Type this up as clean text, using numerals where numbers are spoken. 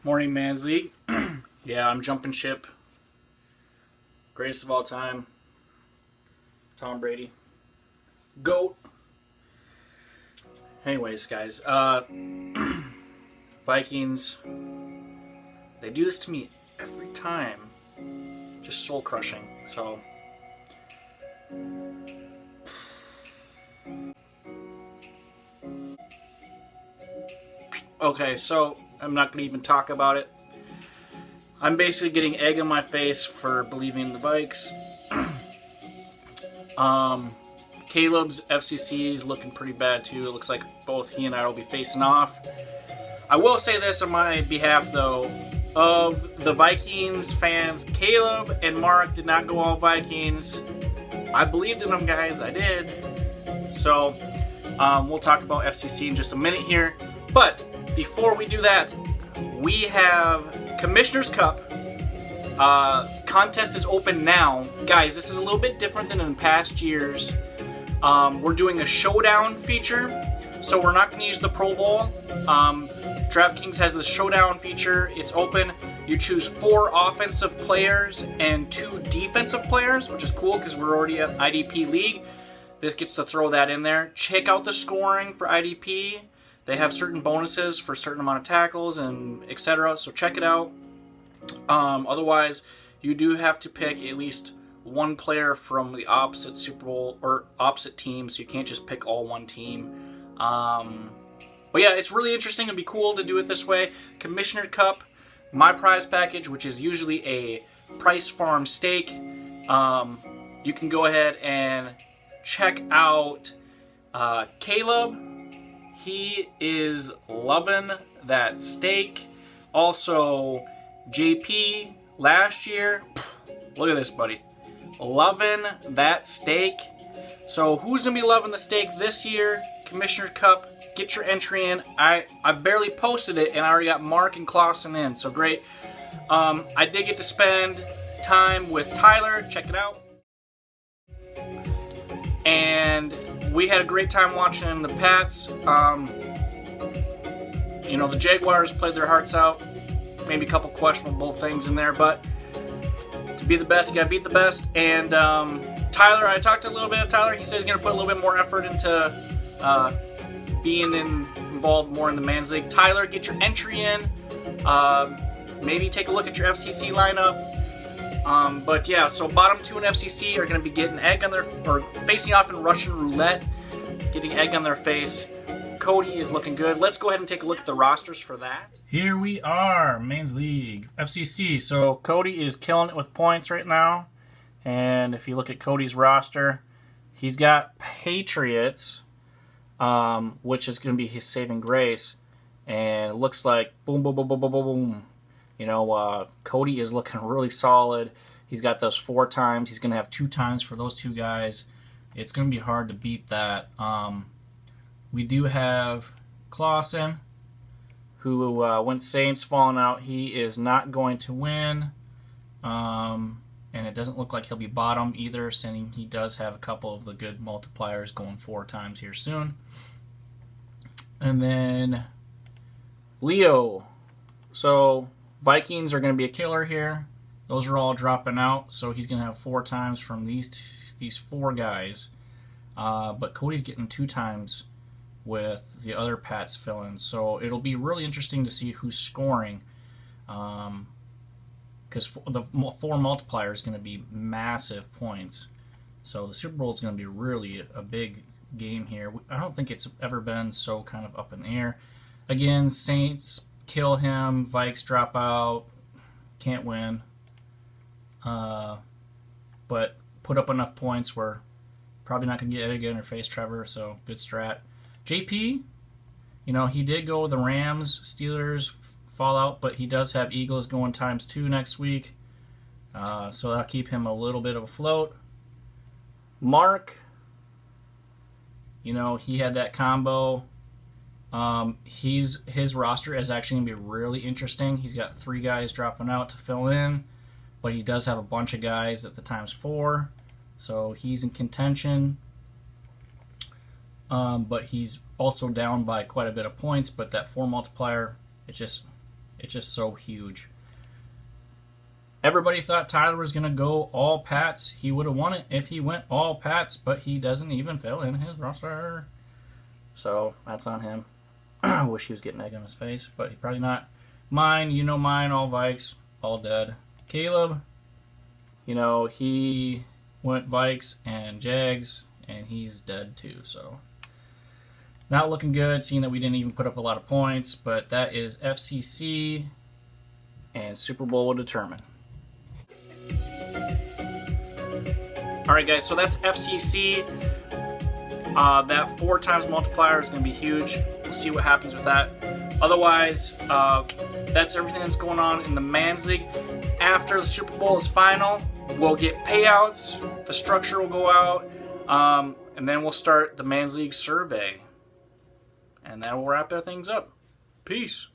Morning, Man's League. Yeah, I'm jumping ship. Greatest of all time. Tom Brady. GOAT. Anyways, guys. Vikings. They do this to me every time. Just soul crushing. So. Okay, so I'm not going to even talk about it. I'm basically getting egg on my face for believing in the Vikes. Caleb's FCC is looking pretty bad too. It looks like both he and I will be facing off. I will say this on my behalf though. Of the Vikings fans, Caleb and Mark did not go all Vikings. I believed in them, guys. I did. So, we'll talk about FCC in just a minute here. But before we do that, we have Commissioner's Cup. Contest is open now. Guys, this is a little bit different than in past years. We're doing a showdown feature, so we're not going to use the Pro Bowl. DraftKings has the showdown feature. It's open. You choose 4 offensive players and 2 defensive players, which is cool because we're already at IDP League. This gets to throw that in there. Check out the scoring for IDP. They have certain bonuses for a certain amount of tackles and etc. So check it out. Otherwise, you do have to pick at least one player from the opposite Super Bowl or opposite team, so you can't just pick all one team. But yeah, it's really interesting. It'd be cool to do it this way. Commissioner Cup, my prize package, which is usually a Price Farm steak. You can go ahead and check out Caleb. He is loving that steak. Also, JP last year. Look at this, buddy. Loving that steak. So who's going to be loving the steak this year? Commissioner Cup. Get your entry in. I barely posted it, and I already got Mark and Clausen in. So great. I did get to spend time with Tyler. Check it out. And we had a great time watching the Pats. The Jaguars played their hearts out. Maybe a couple questionable things in there, but to be the best, you gotta beat the best. And Tyler, I talked a little bit of Tyler. He says he's gonna put a little bit more effort into being involved more in the Man's League. Tyler, get your entry in. Maybe take a look at your FCC lineup. But yeah, so bottom 2 in FCC are going to be getting egg on their, or facing off in Russian roulette, getting egg on their face. Cody is looking good. Let's go ahead and take a look at the rosters for that. Here we are, Man's League, FCC. So Cody is killing it with points right now. And if you look at Cody's roster, he's got Patriots, which is going to be his saving grace. And it looks like boom, boom, boom, boom, boom, boom, boom. Cody is looking really solid. He's got those 4 times. He's going to have 2 times for those 2 guys. It's going to be hard to beat that. We do have Clausen, who went Saints falling out. He is not going to win. And it doesn't look like he'll be bottom either, since he does have a couple of the good multipliers going 4 times here soon. And then Leo. So Vikings are going to be a killer here. Those are all dropping out, so he's going to have 4 times from these 4 guys. But Cody's getting 2 times with the other Pats fill-ins. So it'll be really interesting to see who's scoring. Because the 4 multiplier is going to be massive points. So the Super Bowl is going to be really a big game here. I don't think it's ever been so kind of up in the air. Again, Saints kill him, Vikes drop out, can't win. But put up enough points where probably not going to get it again or face Trevor, so good strat. JP, he did go with the Rams, Steelers, fallout, but he does have Eagles going ×2 next week. So that'll keep him a little bit of afloat. Mark, he had that combo. His roster is actually going to be really interesting. He's got 3 guys dropping out to fill in, but he does have a bunch of guys at the ×4, so he's in contention. But he's also down by quite a bit of points, but that 4 multiplier, it's It's just so huge. Everybody thought Tyler was going to go all Pats. He would have won it if he went all Pats, but he doesn't even fill in his roster. So that's on him. I wish he was getting egg on his face, but he probably not. Mine, you know mine, all Vikes, all dead. Caleb, you know, he went Vikes and Jags, and he's dead too, so not looking good, seeing that we didn't even put up a lot of points, but that is FCC, and Super Bowl will determine. Alright guys, so that's FCC. That 4 times multiplier is going to be huge. We'll see what happens with that. Otherwise, that's everything that's going on in the Men's League. After the Super Bowl is final, we'll get payouts, the structure will go out, and then we'll start the Men's League survey. And that will wrap things up. Peace.